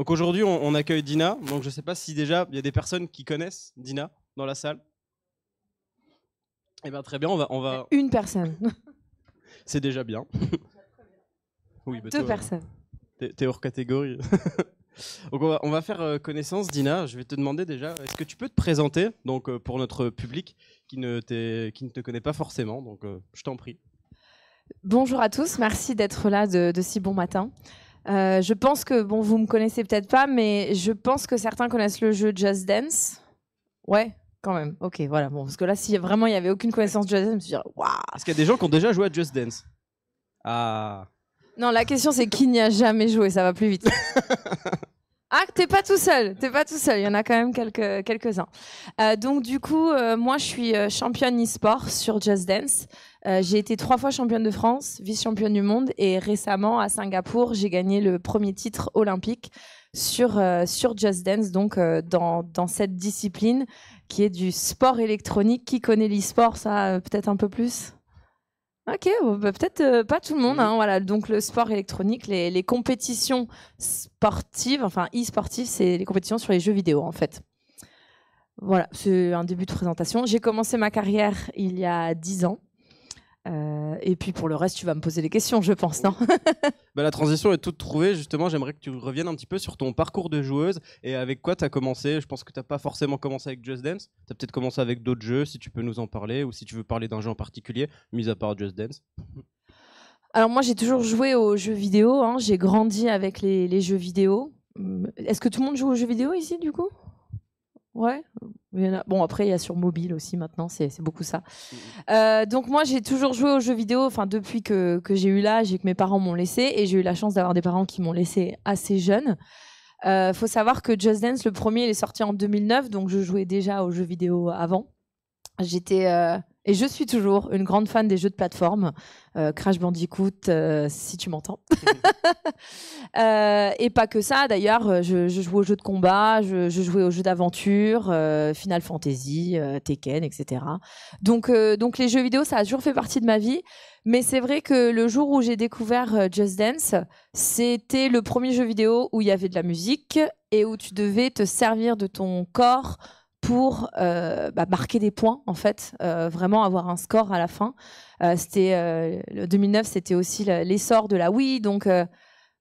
Donc aujourd'hui, on accueille Dina. Donc je ne sais pas si déjà il y a des personnes qui connaissent Dina dans la salle. Eh bien très bien, on va... Une personne. C'est déjà bien. Oui, bah, Deux personnes. T'es hors catégorie. Donc on va faire connaissance, Dina. Je vais te demander déjà, est-ce que tu peux te présenter donc, pour notre public qui ne te connaît pas forcément. Donc je t'en prie. Bonjour à tous, merci d'être là de si bon matin. Je pense que, bon, vous me connaissez peut-être pas, mais je pense que certains connaissent le jeu Just Dance. Ouais, quand même. Ok, voilà. Bon, parce que là, si vraiment il n'y avait aucune connaissance de Just Dance, je me suis dit, waouh. Est-ce qu'il y a des gens qui ont déjà joué à Just Dance? Ah. Non, la question c'est qui n'y a jamais joué, ça va plus vite. Ah, t'es pas tout seul, il y en a quand même quelques-uns. Donc du coup, moi je suis championne e-sport sur Just Dance. J'ai été 3 fois championne de France, vice-championne du monde, et récemment à Singapour, j'ai gagné le premier titre olympique sur Just Dance, donc dans cette discipline qui est du sport électronique. Qui connaît l'e-sport, ça peut-être un peu plus? Ok, bah peut-être pas tout le monde. Hein, voilà. Donc le sport électronique, les compétitions sportives, enfin e-sportives, c'est les compétitions sur les jeux vidéo en fait. Voilà, c'est un début de présentation. J'ai commencé ma carrière il y a 10 ans. Et puis pour le reste, tu vas me poser des questions, je pense, non? Bah, la transition est toute trouvée. Justement, j'aimerais que tu reviennes un petit peu sur ton parcours de joueuse et avec quoi tu as commencé. Je pense que tu n'as pas forcément commencé avec Just Dance. Tu as peut-être commencé avec d'autres jeux, si tu peux nous en parler, ou si tu veux parler d'un jeu en particulier, mis à part Just Dance. Alors moi, j'ai toujours joué aux jeux vidéo. Hein. J'ai grandi avec les jeux vidéo. Est-ce que tout le monde joue aux jeux vidéo ici, du coup? Ouais. Bon, après, il y a sur mobile aussi maintenant, c'est beaucoup ça. Donc moi, j'ai toujours joué aux jeux vidéo, enfin depuis que j'ai eu l'âge et que mes parents m'ont laissé, et j'ai eu la chance d'avoir des parents qui m'ont laissé assez jeune. Faut savoir que Just Dance, le premier, il est sorti en 2009, donc je jouais déjà aux jeux vidéo avant. J'étais et je suis toujours une grande fan des jeux de plateforme, Crash Bandicoot, si tu m'entends. Et pas que ça, d'ailleurs, je jouais aux jeux de combat, je jouais aux jeux d'aventure, Final Fantasy, Tekken, etc. Donc les jeux vidéo, ça a toujours fait partie de ma vie. Mais c'est vrai que le jour où j'ai découvert Just Dance, c'était le premier jeu vidéo où il y avait de la musique et où tu devais te servir de ton corps pour marquer des points, en fait, vraiment avoir un score à la fin. Le 2009, c'était aussi l'essor de la Wii, donc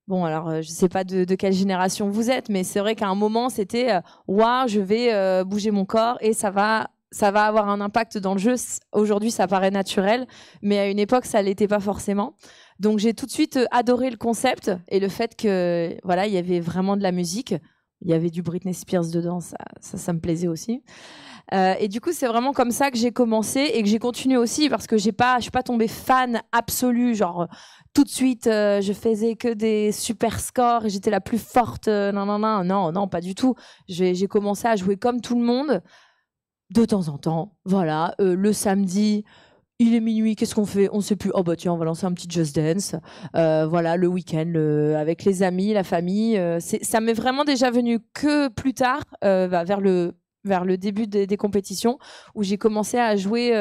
bon, alors je sais pas de quelle génération vous êtes, mais c'est vrai qu'à un moment, c'était waouh, je vais bouger mon corps et ça va avoir un impact dans le jeu. Aujourd'hui, ça paraît naturel, mais à une époque, ça l'était pas forcément. Donc j'ai tout de suite adoré le concept et le fait que voilà, il y avait vraiment de la musique. Il y avait du Britney Spears dedans, ça me plaisait aussi. Et du coup, c'est vraiment comme ça que j'ai commencé et que j'ai continué aussi parce que je suis pas tombée fan absolue, genre tout de suite, je faisais que des super scores et j'étais la plus forte. Non, pas du tout. J'ai commencé à jouer comme tout le monde de temps en temps. Voilà, le samedi. Il est minuit, qu'est-ce qu'on fait? On ne sait plus. Oh bah tiens, on va lancer un petit Just Dance. Voilà, le week-end, avec les amis, la famille. Ça m'est vraiment déjà venu que plus tard, vers le début des compétitions, où j'ai commencé à jouer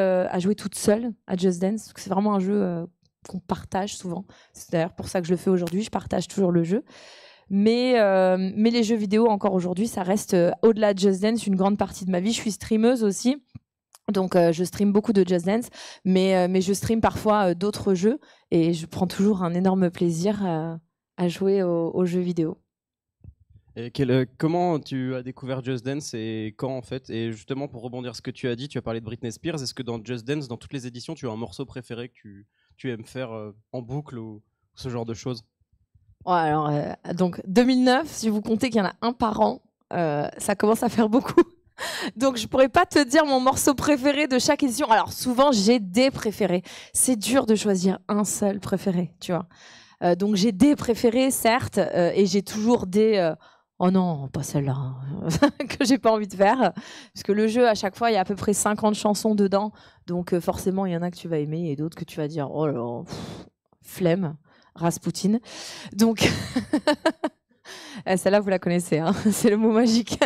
toute seule à Just Dance. C'est vraiment un jeu qu'on partage souvent. C'est d'ailleurs pour ça que je le fais aujourd'hui. Je partage toujours le jeu. Mais les jeux vidéo, encore aujourd'hui, ça reste, au-delà de Just Dance, une grande partie de ma vie. Je suis streameuse aussi. Donc je stream beaucoup de Just Dance, mais je stream parfois d'autres jeux et je prends toujours un énorme plaisir à jouer aux jeux vidéo. Et comment tu as découvert Just Dance et quand en fait? Et justement pour rebondir ce que tu as dit, tu as parlé de Britney Spears. Est-ce que dans Just Dance, dans toutes les éditions, tu as un morceau préféré que tu aimes faire en boucle ou ce genre de choses? Ouais, alors, donc 2009, si vous comptez qu'il y en a un par an, ça commence à faire beaucoup. Donc je pourrais pas te dire mon morceau préféré de chaque édition. Alors souvent j'ai des préférés. C'est dur de choisir un seul préféré, tu vois. Donc j'ai des préférés certes, et j'ai toujours des oh non, pas celle-là hein, que j'ai pas envie de faire, parce que le jeu à chaque fois il y a à peu près 50 chansons dedans, donc forcément il y en a que tu vas aimer et d'autres que tu vas dire oh là là, flemme, Rasputin. Donc celle-là, vous la connaissez, hein c'est le mot magique.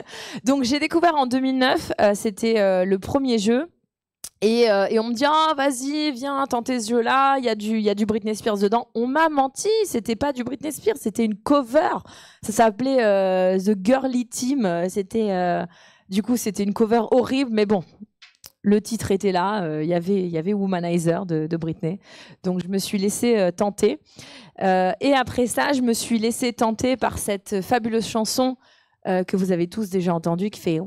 Donc, j'ai découvert en 2009, c'était le premier jeu. Et on me dit, oh, vas-y, viens, tenter ce jeu-là, il y a du Britney Spears dedans. On m'a menti, c'était pas du Britney Spears, c'était une cover. Ça s'appelait The Girly Team. Du coup, c'était une cover horrible, mais bon, le titre était là. Il y avait Womanizer de Britney. Donc, je me suis laissée tenter. Et après ça, je me suis laissée tenter par cette fabuleuse chanson que vous avez tous déjà entendue qui fait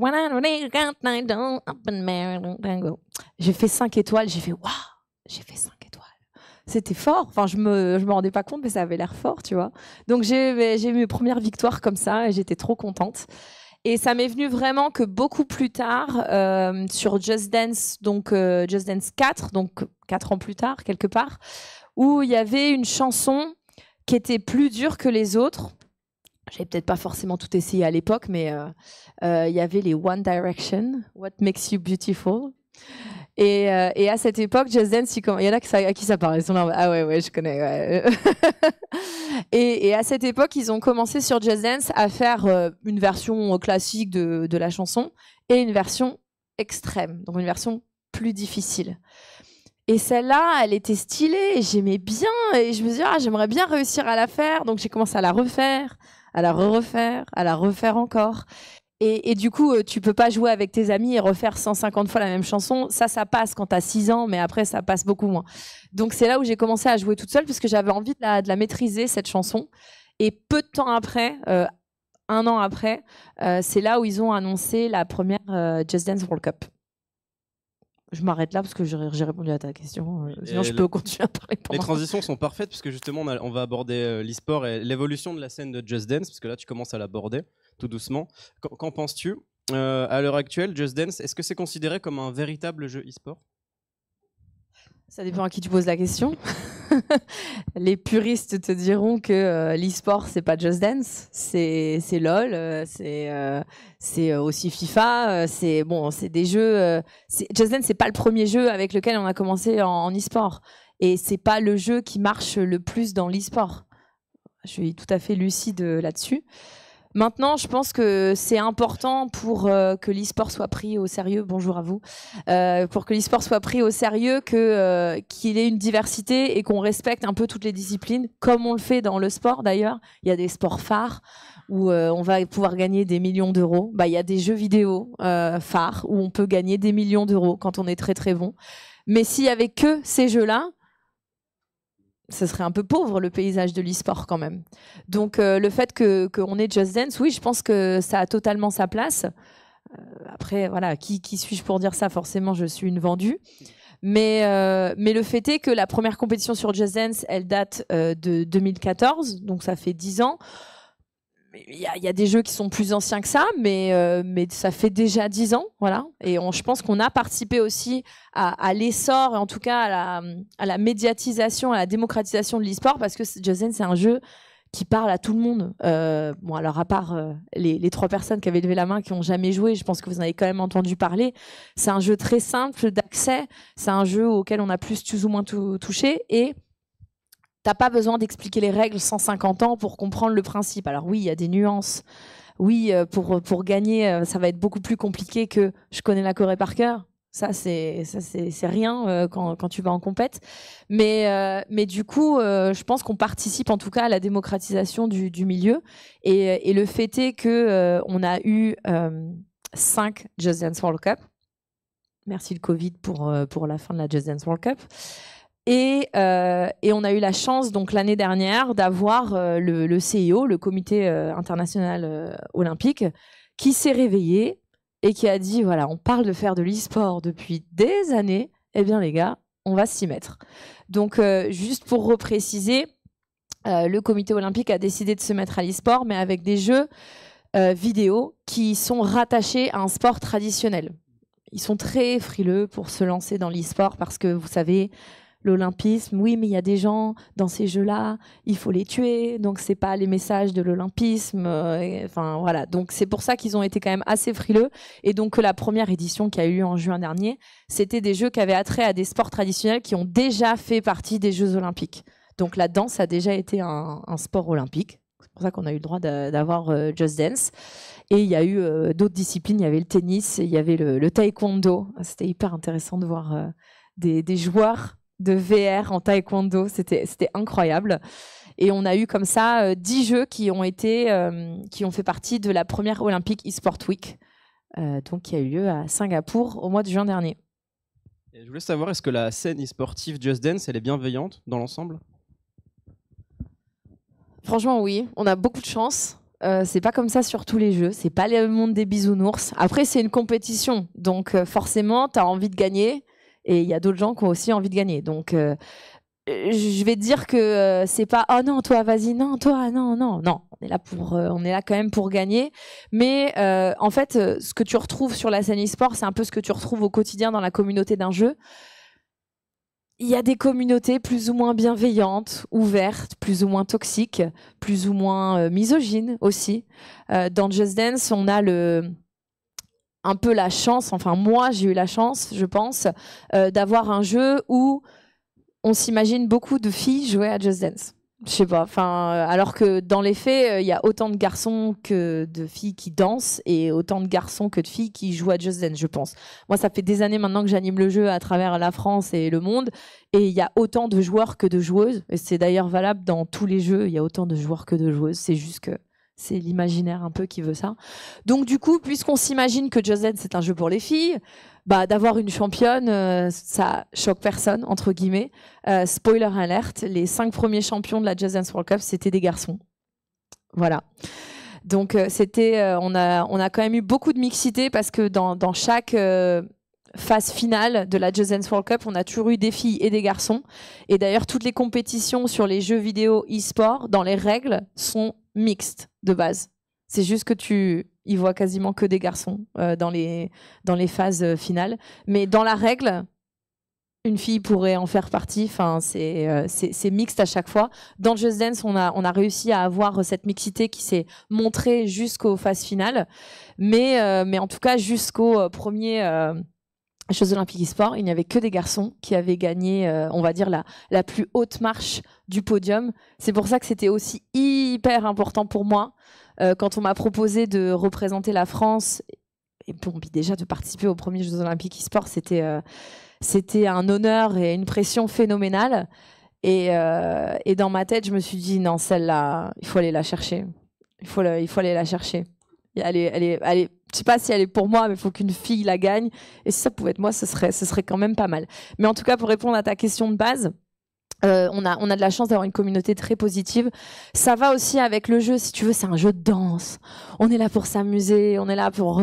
j'ai fait 5 étoiles, j'ai fait waouh, j'ai fait 5 étoiles. C'était fort. Enfin, je me rendais pas compte, mais ça avait l'air fort, tu vois. Donc j'ai eu mes premières victoires comme ça et j'étais trop contente. Et ça m'est venu vraiment que beaucoup plus tard, sur Just Dance, donc Just Dance 4, donc 4 ans plus tard, quelque part, où il y avait une chanson qui était plus dure que les autres. J'avais peut-être pas forcément tout essayé à l'époque, mais il y avait les One Direction, What Makes You Beautiful. Et à cette époque, Just Dance, il y en a à qui ça parle. Ils sont là, ah ouais, je connais. Ouais. et à cette époque, ils ont commencé sur Just Dance à faire une version classique de la chanson et une version extrême, donc une version plus difficile. Et celle-là, elle était stylée, et j'aimais bien, et je me disais, j'aimerais bien réussir à la faire, donc j'ai commencé à la refaire, à la refaire, à la refaire encore. Et du coup, tu peux pas jouer avec tes amis et refaire 150 fois la même chanson. Ça passe quand t'as 6 ans, mais après, ça passe beaucoup moins. Donc c'est là où j'ai commencé à jouer toute seule, parce que j'avais envie de la maîtriser, cette chanson. Et peu de temps après, 1 an après, c'est là où ils ont annoncé la première Just Dance World Cup. Je m'arrête là parce que j'ai répondu à ta question. Sinon, je peux continuer à parler pendant. Les transitions sont parfaites puisque justement, on va aborder l'e-sport et l'évolution de la scène de Just Dance, parce que là, tu commences à l'aborder tout doucement. Qu'en penses-tu à l'heure actuelle, Just Dance, est-ce que c'est considéré comme un véritable jeu e-sport ? Ça dépend à qui tu poses la question. Les puristes te diront que l'e-sport, c'est pas Just Dance, c'est LOL, c'est aussi FIFA, c'est des jeux. Just Dance, c'est pas le premier jeu avec lequel on a commencé en e-sport, et c'est pas le jeu qui marche le plus dans l'e-sport. Je suis tout à fait lucide là-dessus. Maintenant, je pense que c'est important pour que l'e-sport soit pris au sérieux. Bonjour à vous. Pour que l'e-sport soit pris au sérieux, qu'il ait une diversité et qu'on respecte un peu toutes les disciplines, comme on le fait dans le sport d'ailleurs. Il y a des sports phares où on va pouvoir gagner des millions d'euros. Il y a des jeux vidéo phares où on peut gagner des millions d'euros quand on est très très bon. Mais s'il y avait que ces jeux-là, ce serait un peu pauvre, le paysage de l'e-sport quand même. Donc le fait qu'on ait Just Dance, oui, je pense que ça a totalement sa place. Après, voilà, qui suis-je pour dire ça ? Forcément, je suis une vendue. Mais le fait est que la première compétition sur Just Dance, elle date de 2014, donc ça fait 10 ans. Il y a des jeux qui sont plus anciens que ça, mais ça fait déjà 10 ans, voilà. Et je pense qu'on a participé aussi à l'essor, et en tout cas à la médiatisation, à la démocratisation de l'e-sport, parce que Just Dance, c'est un jeu qui parle à tout le monde. Alors à part les 3 personnes qui avaient levé la main, qui n'ont jamais joué, je pense que vous en avez quand même entendu parler. C'est un jeu très simple d'accès, c'est un jeu auquel on a plus ou moins touché, et t'as pas besoin d'expliquer les règles 150 ans pour comprendre le principe. Alors oui, il y a des nuances. Oui, pour gagner, ça va être beaucoup plus compliqué que je connais la choré par cœur. Ça c'est rien quand tu vas en compète. Mais du coup, je pense qu'on participe en tout cas à la démocratisation du milieu. Et le fait est que on a eu 5 Just Dance World Cup. Merci le Covid pour la fin de la Just Dance World Cup. Et on a eu la chance, donc l'année dernière, d'avoir le CIO, le Comité international olympique, qui s'est réveillé et qui a dit, voilà, on parle de faire de l'e-sport depuis des années, eh bien les gars, on va s'y mettre. Donc juste pour repréciser, le Comité olympique a décidé de se mettre à l'e-sport, mais avec des jeux vidéo qui sont rattachés à un sport traditionnel. Ils sont très frileux pour se lancer dans l'e-sport parce que, vous savez, l'olympisme, oui, mais il y a des gens dans ces jeux-là, il faut les tuer, donc c'est pas les messages de l'olympisme. Enfin voilà, donc c'est pour ça qu'ils ont été quand même assez frileux. Et donc la première édition qui a eu lieu en juin dernier, c'était des jeux qui avaient attrait à des sports traditionnels qui ont déjà fait partie des Jeux olympiques. Donc la danse a déjà été un sport olympique. C'est pour ça qu'on a eu le droit d'avoir Just Dance. Et il y a eu d'autres disciplines, il y avait le tennis, il y avait le taekwondo. C'était hyper intéressant de voir des joueurs de VR en taekwondo, c'était incroyable. Et on a eu comme ça 10 jeux qui ont fait partie de la première Olympic eSport Week, donc qui a eu lieu à Singapour au mois de juin dernier. Et je voulais savoir, est-ce que la scène e-sportive Just Dance, elle est bienveillante dans l'ensemble? Franchement, oui, on a beaucoup de chance. C'est pas comme ça sur tous les jeux, c'est pas le monde des bisounours. Après, c'est une compétition, donc forcément, tu as envie de gagner, et il y a d'autres gens qui ont aussi envie de gagner. Donc, je vais te dire que c'est pas oh non, toi, vas-y, non, toi, non, non, non. On est là quand même pour gagner. Mais en fait, ce que tu retrouves sur la scène e-sport, c'est un peu ce que tu retrouves au quotidien dans la communauté d'un jeu. Il y a des communautés plus ou moins bienveillantes, ouvertes, plus ou moins toxiques, plus ou moins misogynes aussi. Dans Just Dance, on a un peu la chance, enfin moi j'ai eu la chance, je pense, d'avoir un jeu où on s'imagine beaucoup de filles jouer à Just Dance. Je sais pas, alors que dans les faits, il y a autant de garçons que de filles qui dansent et autant de garçons que de filles qui jouent à Just Dance, je pense. Moi, ça fait des années maintenant que j'anime le jeu à travers la France et le monde, et il y a autant de joueurs que de joueuses. Et c'est d'ailleurs valable dans tous les jeux, il y a autant de joueurs que de joueuses. C'est juste que c'est l'imaginaire un peu qui veut ça. Donc du coup, puisqu'on s'imagine que Just Dance c'est un jeu pour les filles, d'avoir une championne, ça choque personne, entre guillemets. Spoiler alert, les 5 premiers champions de la Just Dance World Cup, c'était des garçons. Voilà. Donc on a quand même eu beaucoup de mixité parce que dans chaque phase finale de la Just Dance World Cup, on a toujours eu des filles et des garçons. Et d'ailleurs, toutes les compétitions sur les jeux vidéo e-sport, dans les règles, sont mixtes de base. C'est juste que tu y vois quasiment que des garçons dans les phases finales. Mais dans la règle, une fille pourrait en faire partie. Enfin, c'est mixte à chaque fois. Dans Just Dance, on a réussi à avoir cette mixité qui s'est montrée jusqu'aux phases finales. Mais en tout cas, jusqu'au premier Jeux Olympiques e-sport, il n'y avait que des garçons qui avaient gagné, on va dire, la plus haute marche du podium. C'est pour ça que c'était aussi hyper important pour moi quand on m'a proposé de représenter la France. Et bon, déjà de participer aux premiers Jeux Olympiques e-sport, c'était un honneur et une pression phénoménale. Et dans ma tête, je me suis dit, non, celle-là, il faut aller la chercher. Il faut aller la chercher. Elle est, je sais pas si elle est pour moi, mais il faut qu'une fille la gagne. Et si ça pouvait être moi, ce serait quand même pas mal. Mais en tout cas, pour répondre à ta question de base, on a de la chance d'avoir une communauté très positive. Ça va aussi avec le jeu, si tu veux, c'est un jeu de danse. On est là pour s'amuser, on est là pour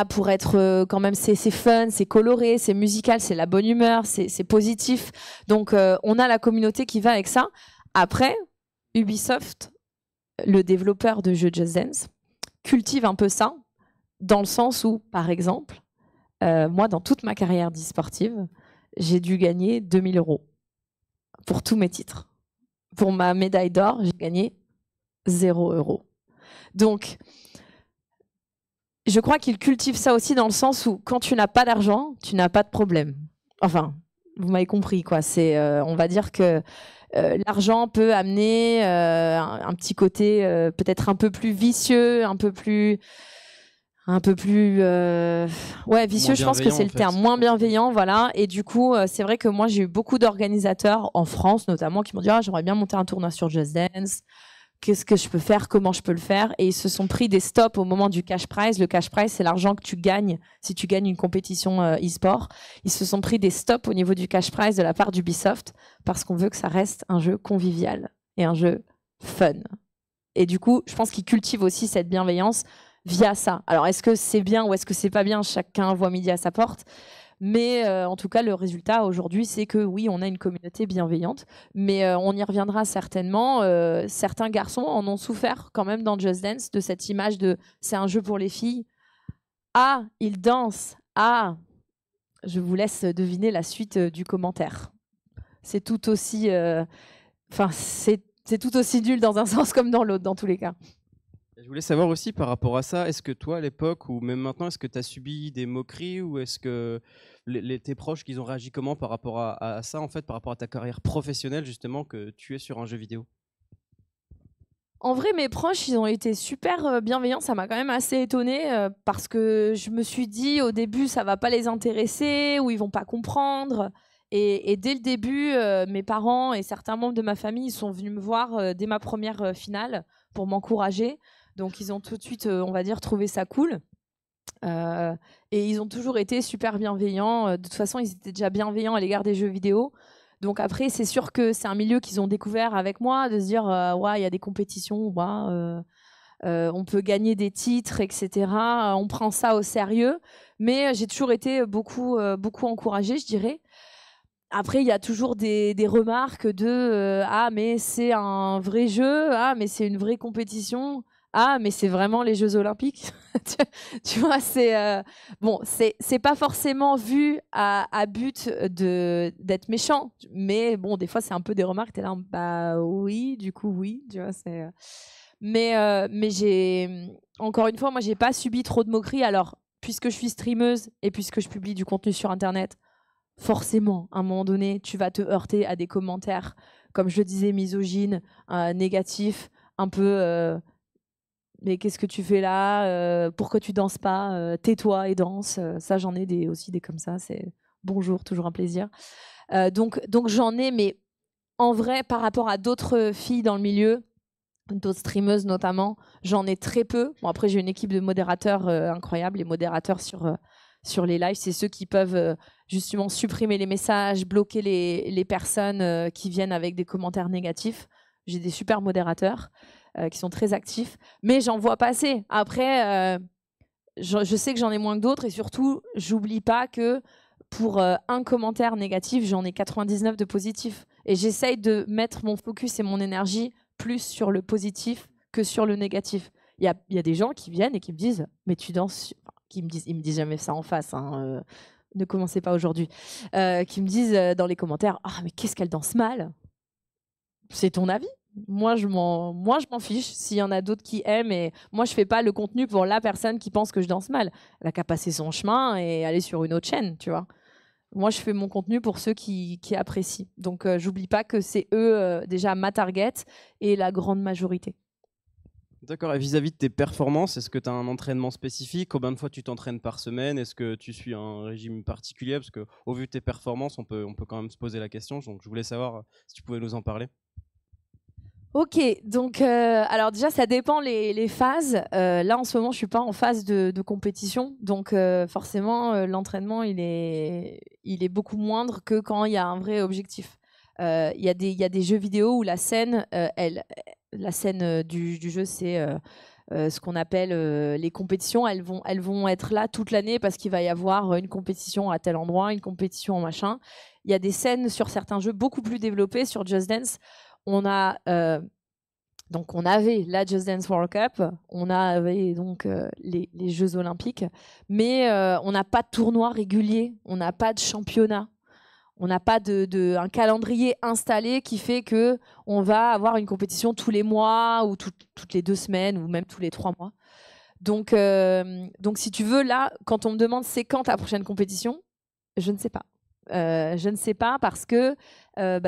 pour être quand même, c'est fun, c'est coloré, c'est musical, c'est la bonne humeur, c'est positif. Donc on a la communauté qui va avec ça. Après, Ubisoft, le développeur de jeux Just Dance, cultive un peu ça, dans le sens où, par exemple, moi, dans toute ma carrière d'e-sportive, j'ai dû gagner 2000 € pour tous mes titres. Pour ma médaille d'or, j'ai gagné 0 €. Donc, je crois qu'il cultive ça aussi dans le sens où, quand tu n'as pas d'argent, tu n'as pas de problème. Enfin, vous m'avez compris, quoi. On va dire que l'argent peut amener un petit côté peut-être un peu plus vicieux, un peu plus vicieux, je pense que c'est le terme, moins bienveillant, voilà. Et du coup, c'est vrai que moi j'ai eu beaucoup d'organisateurs en France notamment qui m'ont dit j'aimerais bien monter un tournoi sur Just Dance, qu'est-ce que je peux faire, comment je peux le faire, et ils se sont pris des stops au moment du cash prize. Le cash prize, c'est l'argent que tu gagnes si tu gagnes une compétition e-sport. Ils se sont pris des stops au niveau du cash prize de la part d'Ubisoft parce qu'on veut que ça reste un jeu convivial et un jeu fun. Et du coup, je pense qu'ils cultivent aussi cette bienveillance via ça. Alors, est-ce que c'est bien ou est-ce que c'est pas bien? Chacun voit midi à sa porte. Mais en tout cas, le résultat aujourd'hui, c'est que oui, on a une communauté bienveillante. Mais on y reviendra certainement. Certains garçons en ont souffert quand même dans Just Dance de cette image de c'est un jeu pour les filles. Ah, ils dansent. Ah, je vous laisse deviner la suite du commentaire. C'est tout aussi... c'est tout aussi nul dans un sens comme dans l'autre, dans tous les cas. Je voulais savoir aussi par rapport à ça, est-ce que toi à l'époque ou même maintenant, est-ce que tu as subi des moqueries ou est-ce que tes proches qu'ils ont réagi comment par rapport à ça en fait, par rapport à ta carrière professionnelle justement que tu es sur un jeu vidéo? En vrai, mes proches, ils ont été super bienveillants. Ça m'a quand même assez étonnée parce que je me suis dit au début, ça va pas les intéresser ou ils vont pas comprendre. Et dès le début, mes parents et certains membres de ma famille ils sont venus me voir dès ma première finale pour m'encourager. Donc, ils ont tout de suite, on va dire, trouvé ça cool. Et ils ont toujours été super bienveillants. De toute façon, ils étaient déjà bienveillants à l'égard des jeux vidéo. Donc après, c'est sûr que c'est un milieu qu'ils ont découvert avec moi, de se dire, ouais, il y a des compétitions, ouais, on peut gagner des titres, etc. On prend ça au sérieux. Mais j'ai toujours été beaucoup encouragée, je dirais. Après, il y a toujours des remarques de ah, mais c'est un vrai jeu, ah, mais c'est une vraie compétition, ah, mais c'est vraiment les Jeux Olympiques. Tu vois, bon, c'est pas forcément vu à but d'être méchant, mais bon, des fois, c'est un peu des remarques, t'es là, bah oui, du coup, oui, tu vois, mais encore une fois, moi, j'ai pas subi trop de moqueries. Alors, puisque je suis streameuse et puisque je publie du contenu sur Internet, forcément, à un moment donné, tu vas te heurter à des commentaires, comme je le disais, misogynes, négatifs, un peu mais qu'est-ce que tu fais là pourquoi tu danses pas tais-toi et danse. Ça, j'en ai aussi des comme ça. C'est bonjour, toujours un plaisir. Donc j'en ai, mais en vrai, par rapport à d'autres filles dans le milieu, d'autres streameuses notamment, j'en ai très peu. Bon, après, j'ai une équipe de modérateurs incroyable. Les modérateurs sur les lives, c'est ceux qui peuvent justement supprimer les messages, bloquer les personnes qui viennent avec des commentaires négatifs. J'ai des super modérateurs qui sont très actifs, mais j'en vois pas assez. Après, je sais que j'en ai moins que d'autres et surtout, j'oublie pas que pour un commentaire négatif, j'en ai 99 de positifs. Et j'essaye de mettre mon focus et mon énergie plus sur le positif que sur le négatif. Il y a des gens qui viennent et qui me disent « mais tu danses », ils me disent jamais ça en face, hein, ne commencez pas aujourd'hui, qui me disent dans les commentaires « ah, mais qu'est-ce qu'elle danse mal ?» C'est ton avis. Moi, je m'en fiche s'il y en a d'autres qui aiment. Et moi, je fais pas le contenu pour la personne qui pense que je danse mal. Elle a qu'à passer son chemin et aller sur une autre chaîne, tu vois. Moi, je fais mon contenu pour ceux qui apprécient. Donc, j'oublie pas que c'est eux déjà ma target et la grande majorité. D'accord, et vis-à-vis de tes performances, est-ce que tu as un entraînement spécifique? Combien de fois tu t'entraînes par semaine? Est-ce que tu suis un régime particulier? Parce qu'au vu de tes performances, on peut quand même se poser la question. Donc, je voulais savoir si tu pouvais nous en parler. Ok, donc alors déjà ça dépend les phases. Là en ce moment je suis pas en phase de compétition, donc forcément l'entraînement il est beaucoup moindre que quand il y a un vrai objectif. Il y a des jeux vidéo où la scène du jeu c'est ce qu'on appelle les compétitions. Elles vont être là toute l'année parce qu'il va y avoir une compétition à tel endroit, une compétition en machin. Il y a des scènes sur certains jeux beaucoup plus développées. Sur Just Dance, on avait la Just Dance World Cup, on avait donc les Jeux Olympiques, mais on n'a pas de tournoi régulier, on n'a pas de championnat, on n'a pas un calendrier installé qui fait que on va avoir une compétition tous les mois ou toutes les 2 semaines ou même tous les 3 mois. Donc si tu veux, là, quand on me demande c'est quand ta prochaine compétition, je ne sais pas. Je ne sais pas parce que,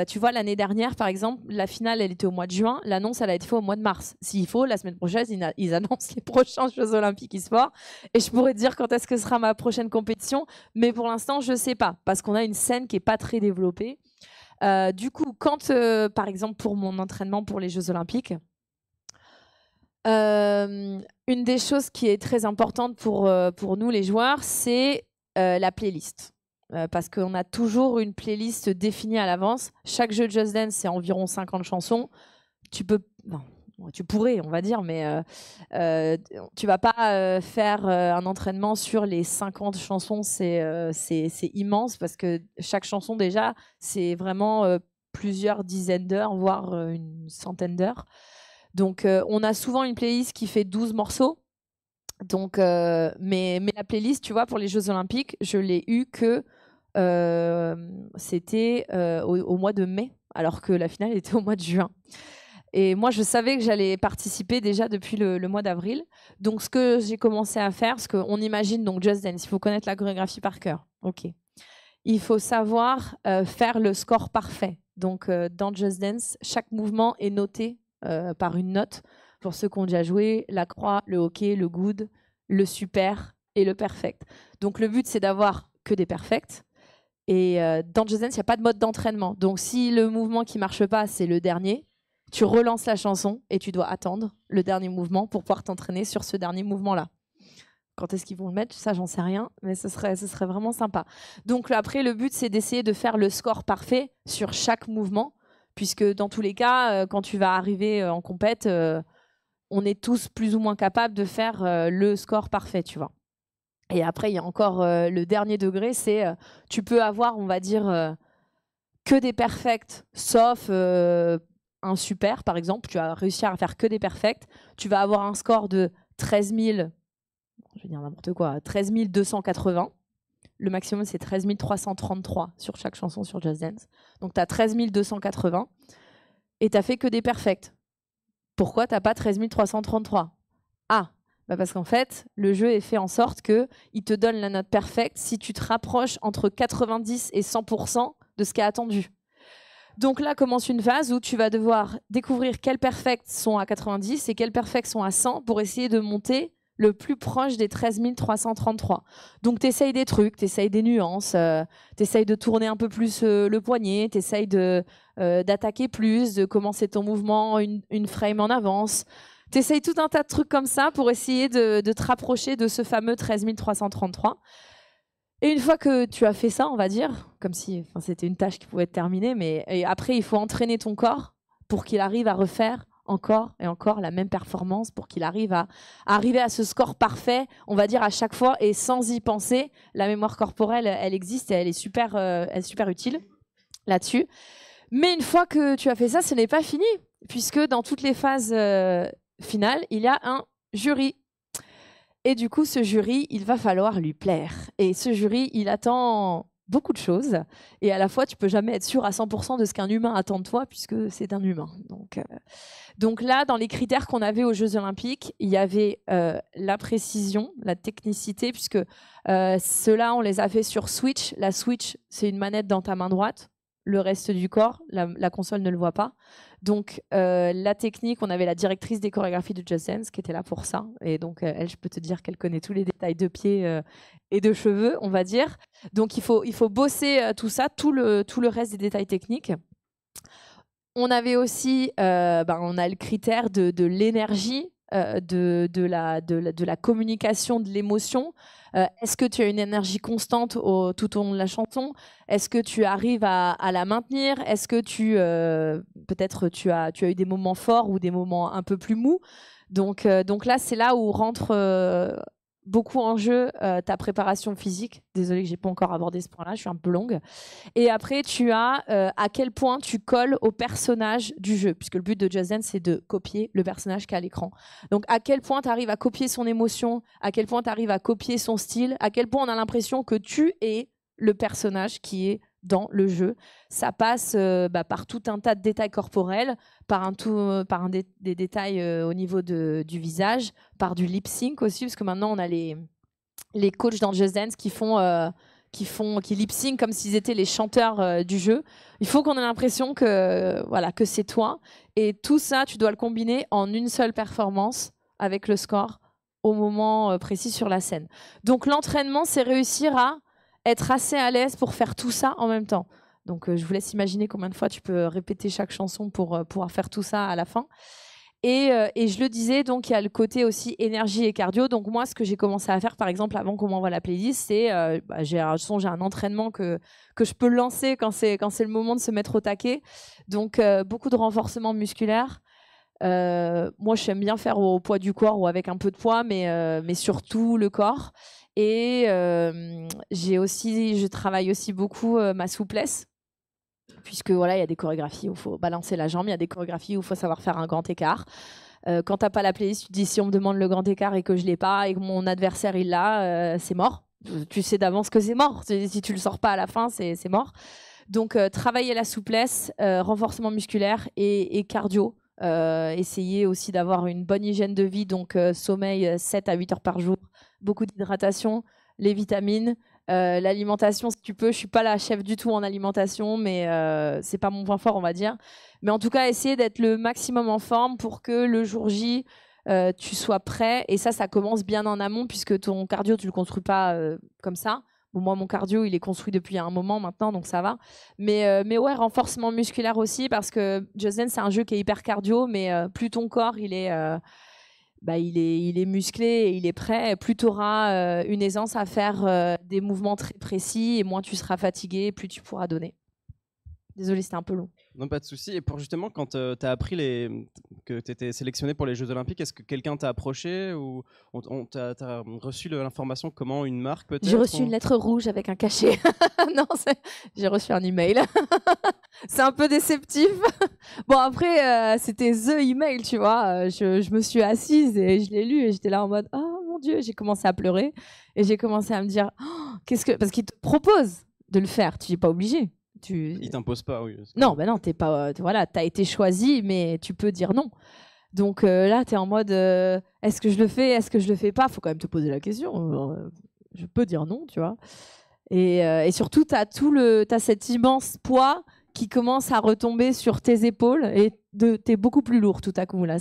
tu vois, l'année dernière, par exemple, la finale, elle était au mois de juin. L'annonce, elle a été faite au mois de mars. S'il faut, la semaine prochaine, ils annoncent les prochains Jeux Olympiques e-sport. Et je pourrais te dire quand est-ce que sera ma prochaine compétition. Mais pour l'instant, je ne sais pas parce qu'on a une scène qui n'est pas très développée. Du coup, quand, par exemple, pour mon entraînement pour les Jeux Olympiques, une des choses qui est très importante pour nous, les joueurs, c'est la playlist. Parce qu'on a toujours une playlist définie à l'avance. Chaque jeu de Just Dance, c'est environ 50 chansons. Tu pourrais, on va dire, mais tu vas pas faire un entraînement sur les 50 chansons. C'est immense parce que chaque chanson, déjà, c'est vraiment plusieurs dizaines d'heures, voire une centaine d'heures. Donc, on a souvent une playlist qui fait 12 morceaux. Donc, mais la playlist, tu vois, pour les Jeux Olympiques, je l'ai eue que c'était au mois de mai, alors que la finale était au mois de juin. Et moi, je savais que j'allais participer déjà depuis le mois d'avril. Donc, ce que j'ai commencé à faire, parce qu'on imagine donc Just Dance, il faut connaître la chorégraphie par cœur. Ok. Il faut savoir faire le score parfait. Donc, dans Just Dance, chaque mouvement est noté par une note. Pour ceux qui ont déjà joué, la croix, le hockey, le good, le super et le perfect. Donc le but, c'est d'avoir que des perfects. Et dans Just Dance, il n'y a pas de mode d'entraînement. Donc si le mouvement qui marche pas, c'est le dernier, tu relances la chanson et tu dois attendre le dernier mouvement pour pouvoir t'entraîner sur ce dernier mouvement-là. Quand est-ce qu'ils vont le mettre? Ça, j'en sais rien, mais ce serait vraiment sympa. Donc après, le but, c'est d'essayer de faire le score parfait sur chaque mouvement, puisque dans tous les cas, quand tu vas arriver en compète, on est tous plus ou moins capables de faire le score parfait, tu vois. Et après, il y a encore le dernier degré, c'est tu peux avoir, on va dire, que des perfects, sauf un super, par exemple. Tu vas réussir à faire que des perfects. Tu vas avoir un score de 13 000, je vais dire n'importe quoi, 13 280. Le maximum, c'est 13 333 sur chaque chanson sur Just Dance. Donc, tu as 13 280 et tu n'as fait que des perfects. Pourquoi tu n'as pas 13 333? Ah, bah parce qu'en fait, le jeu est fait en sorte qu'il te donne la note perfecte si tu te rapproches entre 90 et 100% de ce qui est attendu. Donc là commence une phase où tu vas devoir découvrir quels perfects sont à 90 et quels perfects sont à 100 pour essayer de monter le plus proche des 13 333. Donc tu essayes des trucs, tu essayes des nuances, tu essayes de tourner un peu plus le poignet, tu essayes d'attaquer plus, de commencer ton mouvement une frame en avance. Tu essayes tout un tas de trucs comme ça pour essayer de te rapprocher de ce fameux 13 333. Et une fois que tu as fait ça, on va dire, comme si c'était une tâche qui pouvait être terminée, mais après, il faut entraîner ton corps pour qu'il arrive à refaire encore et encore la même performance, pour qu'il arrive à arriver à ce score parfait, on va dire, à chaque fois, et sans y penser. La mémoire corporelle, elle existe et elle est super utile là-dessus. Mais une fois que tu as fait ça, ce n'est pas fini, puisque dans toutes les phases finales, il y a un jury. Et du coup, ce jury, il va falloir lui plaire. Et ce jury, il attend beaucoup de choses. Et à la fois, tu peux jamais être sûr à 100% de ce qu'un humain attend de toi, puisque c'est un humain. Donc là, dans les critères qu'on avait aux Jeux Olympiques, il y avait la précision, la technicité, puisque ceux-là, on les a fait sur Switch. La Switch, c'est une manette dans ta main droite. Le reste du corps, la console ne le voit pas. Donc, la technique, on avait la directrice des chorégraphies de Just Dance qui était là pour ça. Et donc, elle, je peux te dire qu'elle connaît tous les détails de pieds et de cheveux, on va dire. Donc, il faut bosser tout ça, tout le reste des détails techniques. On avait aussi, on a le critère de l'énergie, de la communication, de l'émotion. Est-ce que tu as une énergie constante tout au long de la chanson? Est-ce que tu arrives à la maintenir? Est-ce que peut-être tu as eu des moments forts ou des moments un peu plus mous? Donc là, c'est là où rentre beaucoup en jeu ta préparation physique. Désolée que j'ai pas encore abordé ce point-là, je suis un peu longue. Et après, tu as à quel point tu colles au personnage du jeu, puisque le but de Just Dance, c'est de copier le personnage qui est à l'écran. Donc, à quel point tu arrives à copier son émotion, à quel point tu arrives à copier son style, à quel point on a l'impression que tu es le personnage qui est dans le jeu. Ça passe par tout un tas de détails corporels, par des détails au niveau du visage, par du lip sync aussi, parce que maintenant on a les coachs dans Just Dance qui lip sync comme s'ils étaient les chanteurs du jeu. Il faut qu'on ait l'impression que c'est toi. Et tout ça, tu dois le combiner en une seule performance avec le score au moment précis sur la scène. Donc l'entraînement, c'est réussir à être assez à l'aise pour faire tout ça en même temps. Donc je vous laisse imaginer combien de fois tu peux répéter chaque chanson pour pouvoir faire tout ça à la fin. Et je le disais, donc il y a le côté aussi énergie et cardio. Donc moi, ce que j'ai commencé à faire, par exemple, avant qu'on m'envoie la playlist, c'est j'ai un entraînement que je peux lancer quand c'est le moment de se mettre au taquet. Donc beaucoup de renforcement musculaire. Moi, j'aime bien faire au poids du corps ou avec un peu de poids, mais surtout le corps. Et je travaille aussi beaucoup ma souplesse. Puisque voilà, il y a des chorégraphies où il faut balancer la jambe, il y a des chorégraphies où il faut savoir faire un grand écart. Quand tu n'as pas la playlist, tu te dis si on me demande le grand écart et que je ne l'ai pas et que mon adversaire il l'a, c'est mort. Tu sais d'avance que c'est mort. Si tu ne le sors pas à la fin, c'est mort. Donc travailler la souplesse, renforcement musculaire et cardio. Essayer aussi d'avoir une bonne hygiène de vie, donc sommeil 7 à 8 heures par jour, beaucoup d'hydratation, les vitamines, L'alimentation, si tu peux, je suis pas la chef du tout en alimentation, mais c'est pas mon point fort, on va dire. Mais en tout cas, essayer d'être le maximum en forme pour que le jour J, tu sois prêt. Et ça commence bien en amont, puisque ton cardio, tu le construis pas comme ça. Bon, moi, mon cardio, il est construit depuis un moment maintenant, donc ça va. Mais ouais, renforcement musculaire aussi, parce que Just Dance, c'est un jeu qui est hyper cardio, mais plus ton corps, il est musclé et il est prêt, plus tu auras une aisance à faire des mouvements très précis, et moins tu seras fatigué, plus tu pourras donner. Désolée, c'était un peu long. Non, pas de souci. Et pour justement, quand tu as appris que tu étais sélectionné pour les Jeux Olympiques, est-ce que quelqu'un t'a approché ou t'as reçu l'information comment une marque peut-être? J'ai reçu une lettre rouge avec un cachet. Non, j'ai reçu un email. C'est un peu déceptif. Bon, après, c'était the email, tu vois. Je me suis assise et je l'ai lu et j'étais là en mode « Oh mon Dieu !» J'ai commencé à pleurer et j'ai commencé à me dire oh, parce qu'il te propose de le faire, tu n'es pas obligé. Il t'impose pas, oui. Non, bah non, t'es pas. Voilà, t'as été choisi, mais tu peux dire non. Donc là, t'es en mode est-ce que je le fais, est-ce que je le fais pas? Faut quand même te poser la question. Je peux dire non, tu vois. Et surtout, t'as cet immense poids qui commence à retomber sur tes épaules et t'es beaucoup plus lourd tout à coup. Là,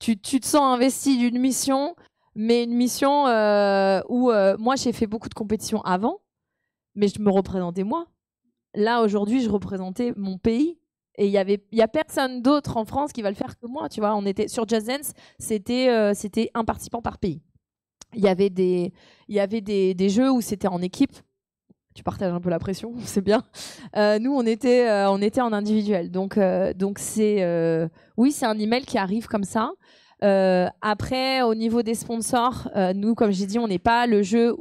tu te sens investi d'une mission, mais une mission où moi, j'ai fait beaucoup de compétitions avant. Mais je me représentais moi. Là, aujourd'hui, je représentais mon pays. Et il y a personne d'autre en France qui va le faire que moi. Tu vois, on était sur Just Dance, c'était un participant par pays. Il y avait des jeux où c'était en équipe. Tu partages un peu la pression, c'est bien. Nous, on était en individuel. Donc oui, c'est un email qui arrive comme ça. Après, au niveau des sponsors, nous, comme j'ai dit, on n'est pas le jeu.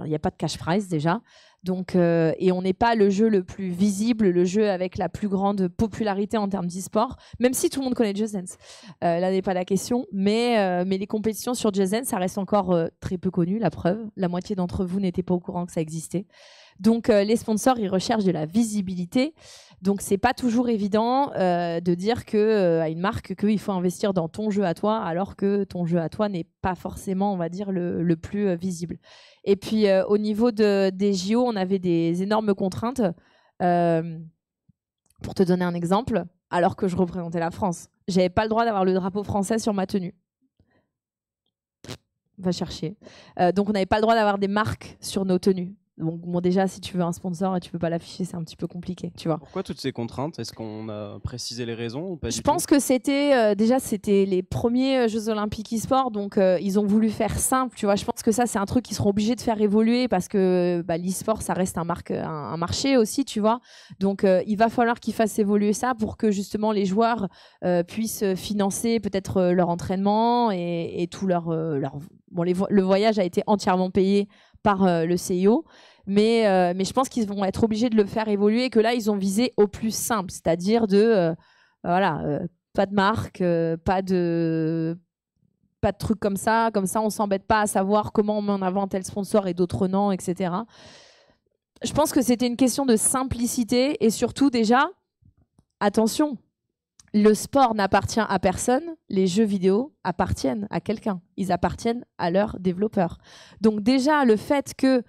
Il n'y a pas de cash prize déjà. Donc, et on n'est pas le jeu le plus visible, le jeu avec la plus grande popularité en termes d'e-sport, même si tout le monde connaît Just Dance. Là n'est pas la question, mais les compétitions sur Just Dance, ça reste encore très peu connu, la preuve. La moitié d'entre vous n'étaient pas au courant que ça existait. Donc les sponsors, ils recherchent de la visibilité. Donc c'est pas toujours évident de dire à une marque qu'il faut investir dans ton jeu à toi, alors que ton jeu à toi n'est pas forcément, on va dire, le plus visible. Et puis au niveau des JO, on avait des énormes contraintes. Pour te donner un exemple, alors que je représentais la France, j'avais pas le droit d'avoir le drapeau français sur ma tenue. Va chercher. Donc on n'avait pas le droit d'avoir des marques sur nos tenues. Donc bon, déjà, si tu veux un sponsor et tu peux pas l'afficher, c'est un petit peu compliqué, tu vois. Pourquoi toutes ces contraintes? Est-ce qu'on a précisé les raisons ou pas? Je pense que c'était les premiers Jeux Olympiques e-sport, donc ils ont voulu faire simple, tu vois. Je pense que ça, c'est un truc qu'ils seront obligés de faire évoluer parce que l'e-sport, ça reste un marché aussi, tu vois. Donc il va falloir qu'ils fassent évoluer ça pour que justement les joueurs puissent financer peut-être leur entraînement et tout Bon, le voyage a été entièrement payé par le CIO, mais je pense qu'ils vont être obligés de le faire évoluer et que là, ils ont visé au plus simple, c'est-à-dire pas de marque, pas de trucs comme ça on s'embête pas à savoir comment on met en avant tel sponsor et d'autres non, etc. Je pense que c'était une question de simplicité et surtout déjà, attention, le sport n'appartient à personne, les jeux vidéo appartiennent à quelqu'un. Ils appartiennent à leurs développeurs. Donc déjà, le fait que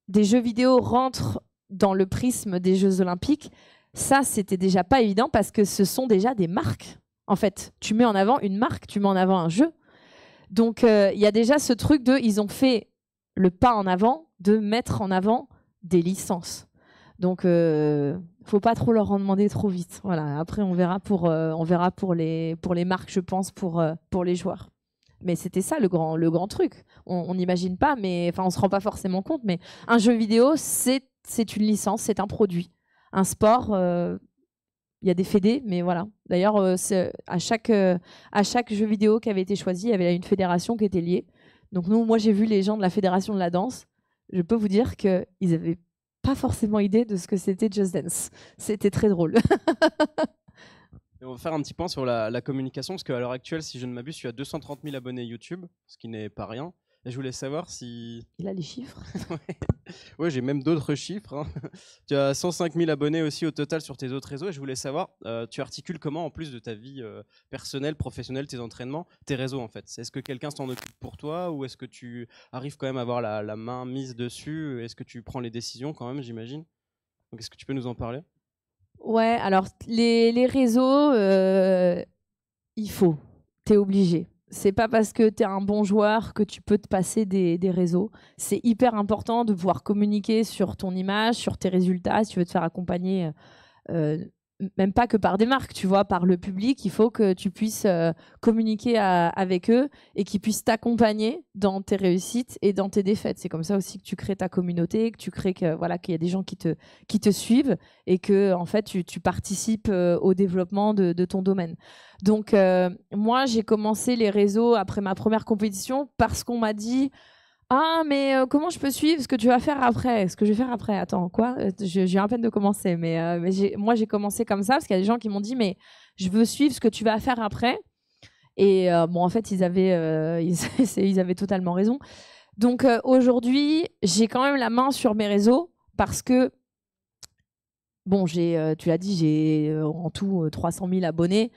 des jeux vidéo rentrent dans le prisme des Jeux Olympiques, ça, c'était déjà pas évident parce que ce sont déjà des marques. En fait, tu mets en avant une marque, tu mets en avant un jeu. Donc, il y a déjà ce truc ils ont fait le pas en avant de mettre en avant des licences. Donc, faut pas trop leur en demander trop vite. Voilà. Après, on verra pour les marques, je pense, pour les joueurs. Mais c'était ça le grand truc. On n'imagine pas, mais on se rend pas forcément compte. Mais un jeu vidéo, c'est une licence, c'est un produit. Un sport, il y a des fédés, mais voilà. D'ailleurs, à chaque jeu vidéo qui avait été choisi, il y avait une fédération qui était liée. Donc moi, j'ai vu les gens de la fédération de la danse. Je peux vous dire qu'ils avaient pas forcément idée de ce que c'était Just Dance. C'était très drôle. Et on va faire un petit point sur la communication, parce qu'à l'heure actuelle, si je ne m'abuse, tu as 230 000 abonnés YouTube, ce qui n'est pas rien. Et je voulais savoir si... Il a les chiffres. Ouais, j'ai même d'autres chiffres, hein. Tu as 105 000 abonnés aussi au total sur tes autres réseaux. Et je voulais savoir, tu articules comment, en plus de ta vie personnelle, professionnelle, tes entraînements, tes réseaux en fait? Est-ce que quelqu'un s'en occupe pour toi ou est-ce que tu arrives quand même à avoir la main mise dessus? Est-ce que tu prends les décisions quand même, j'imagine? Donc, est-ce que tu peux nous en parler? Ouais, alors les réseaux, il faut. T'es obligé. C'est pas parce que t'es un bon joueur que tu peux te passer des réseaux. C'est hyper important de pouvoir communiquer sur ton image, sur tes résultats, si tu veux te faire accompagner. euh, Même pas que par des marques, tu vois, par le public, il faut que tu puisses communiquer avec eux et qu'ils puissent t'accompagner dans tes réussites et dans tes défaites. C'est comme ça aussi que tu crées ta communauté, que tu crées que voilà qu'il y a des gens qui te suivent et que en fait tu participes au développement de ton domaine. Donc moi j'ai commencé les réseaux après ma première compétition parce qu'on m'a dit ah, mais comment je peux suivre ce que tu vas faire après? Ce que je vais faire après? Attends, quoi? Je viens à peine de commencer, mais moi j'ai commencé comme ça parce qu'il y a des gens qui m'ont dit, mais je veux suivre ce que tu vas faire après. Et bon, en fait, ils avaient totalement raison. Donc aujourd'hui, j'ai quand même la main sur mes réseaux parce que, bon, tu l'as dit, j'ai en tout 300 000 abonnés.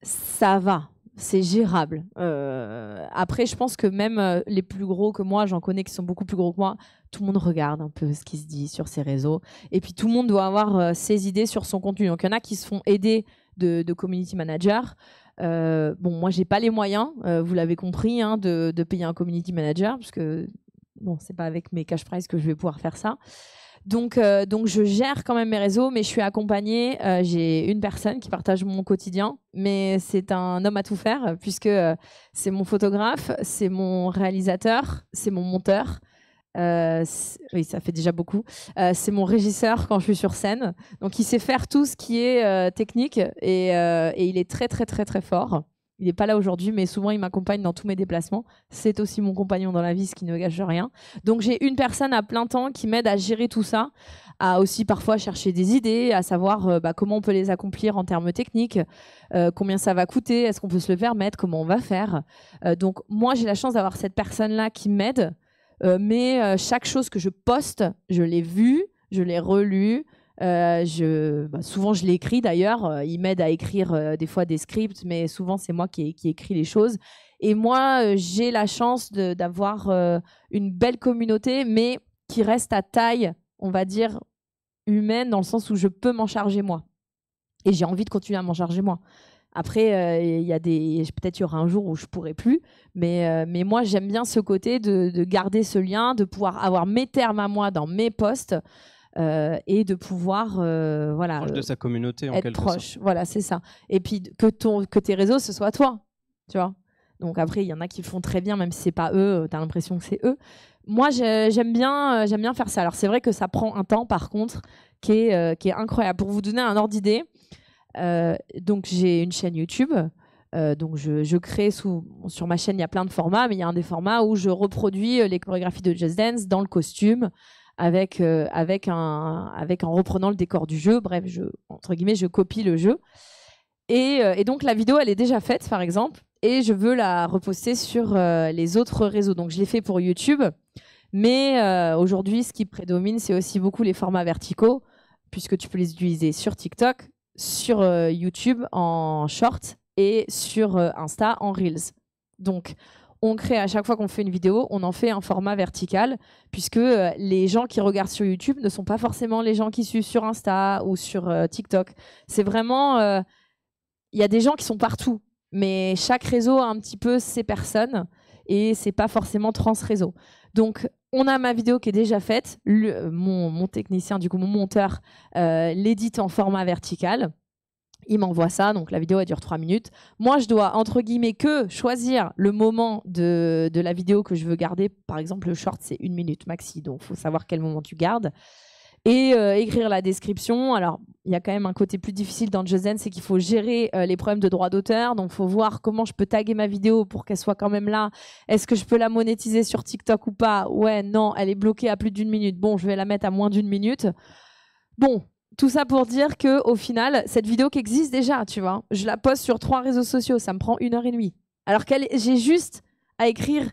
Ça va. C'est gérable. Après, je pense que même les plus gros que moi, j'en connais qui sont beaucoup plus gros que moi, tout le monde regarde un peu ce qui se dit sur ces réseaux. Et puis, tout le monde doit avoir ses idées sur son contenu. Donc, il y en a qui se font aider de community manager. Bon, moi, j'ai pas les moyens, vous l'avez compris, hein, de payer un community manager, parce que bon, c'est pas avec mes cash prize que je vais pouvoir faire ça. Donc, je gère quand même mes réseaux, mais je suis accompagnée. J'ai une personne qui partage mon quotidien, mais c'est un homme à tout faire, puisque c'est mon photographe, c'est mon réalisateur, c'est mon monteur. Oui, ça fait déjà beaucoup. C'est mon régisseur quand je suis sur scène. Donc, il sait faire tout ce qui est technique et il est très, très, très, très fort. Il n'est pas là aujourd'hui, mais souvent, il m'accompagne dans tous mes déplacements. C'est aussi mon compagnon dans la vie, ce qui ne gâche rien. Donc, j'ai une personne à plein temps qui m'aide à gérer tout ça, à aussi parfois chercher des idées, à savoir comment on peut les accomplir en termes techniques, combien ça va coûter, est-ce qu'on peut se le permettre, comment on va faire. Donc, moi, j'ai la chance d'avoir cette personne-là qui m'aide, mais chaque chose que je poste, je l'ai vue, je l'ai relue. Souvent, je l'écris d'ailleurs. Il m'aide à écrire des fois des scripts, mais souvent, c'est moi qui écris les choses. Et moi, j'ai la chance d'avoir une belle communauté, mais qui reste à taille, on va dire, humaine, dans le sens où je peux m'en charger moi. Et j'ai envie de continuer à m'en charger moi. Après, peut-être il y aura un jour où je pourrai plus, mais moi, j'aime bien ce côté de garder ce lien, de pouvoir avoir mes termes à moi dans mes posts. Et de pouvoir Proche de sa communauté en être quelque proche. sorte. Voilà, c'est ça. Et puis que tes réseaux, ce soit toi, tu vois. Donc après, il y en a qui le font très bien, même si c'est pas eux, tu as l'impression que c'est eux. Moi, j'aime bien faire ça. Alors c'est vrai que ça prend un temps, par contre, qui est incroyable. Pour vous donner un ordre d'idée, donc j'ai une chaîne YouTube. Donc je crée sur ma chaîne, il y a plein de formats, mais il y a un des formats où je reproduis les chorégraphies de Just Dance dans le costume, avec en reprenant le décor du jeu. Bref, entre guillemets, je copie le jeu. Et donc, la vidéo, elle est déjà faite, par exemple, et je veux la reposter sur les autres réseaux. Donc, je l'ai fait pour YouTube, mais aujourd'hui, ce qui prédomine, c'est aussi beaucoup les formats verticaux, puisque tu peux les utiliser sur TikTok, sur YouTube en short et sur Insta en Reels. Donc, on crée à chaque fois qu'on fait une vidéo, on en fait un format vertical, puisque les gens qui regardent sur YouTube ne sont pas forcément les gens qui suivent sur Insta ou sur TikTok. C'est vraiment... y a des gens qui sont partout, mais chaque réseau a un petit peu ses personnes, et c'est pas forcément trans-réseau. Donc, on a ma vidéo qui est déjà faite, mon technicien, du coup mon monteur, l'édite en format vertical. Il m'envoie ça, donc la vidéo elle dure 3 minutes. Moi, je dois, entre guillemets, que choisir le moment de la vidéo que je veux garder. Par exemple, le short, c'est 1 minute maxi, donc il faut savoir quel moment tu gardes. Et écrire la description. Alors, il y a quand même un côté plus difficile dans Just Dance, c'est qu'il faut gérer les problèmes de droit d'auteur. Donc, il faut voir comment je peux taguer ma vidéo pour qu'elle soit quand même là. Est-ce que je peux la monétiser sur TikTok ou pas? Ouais, non, elle est bloquée à plus d'1 minute. Bon, je vais la mettre à moins d'1 minute. Bon, tout ça pour dire que au final, cette vidéo qui existe déjà, tu vois, je la poste sur 3 réseaux sociaux, ça me prend 1h30. Alors j'ai juste à écrire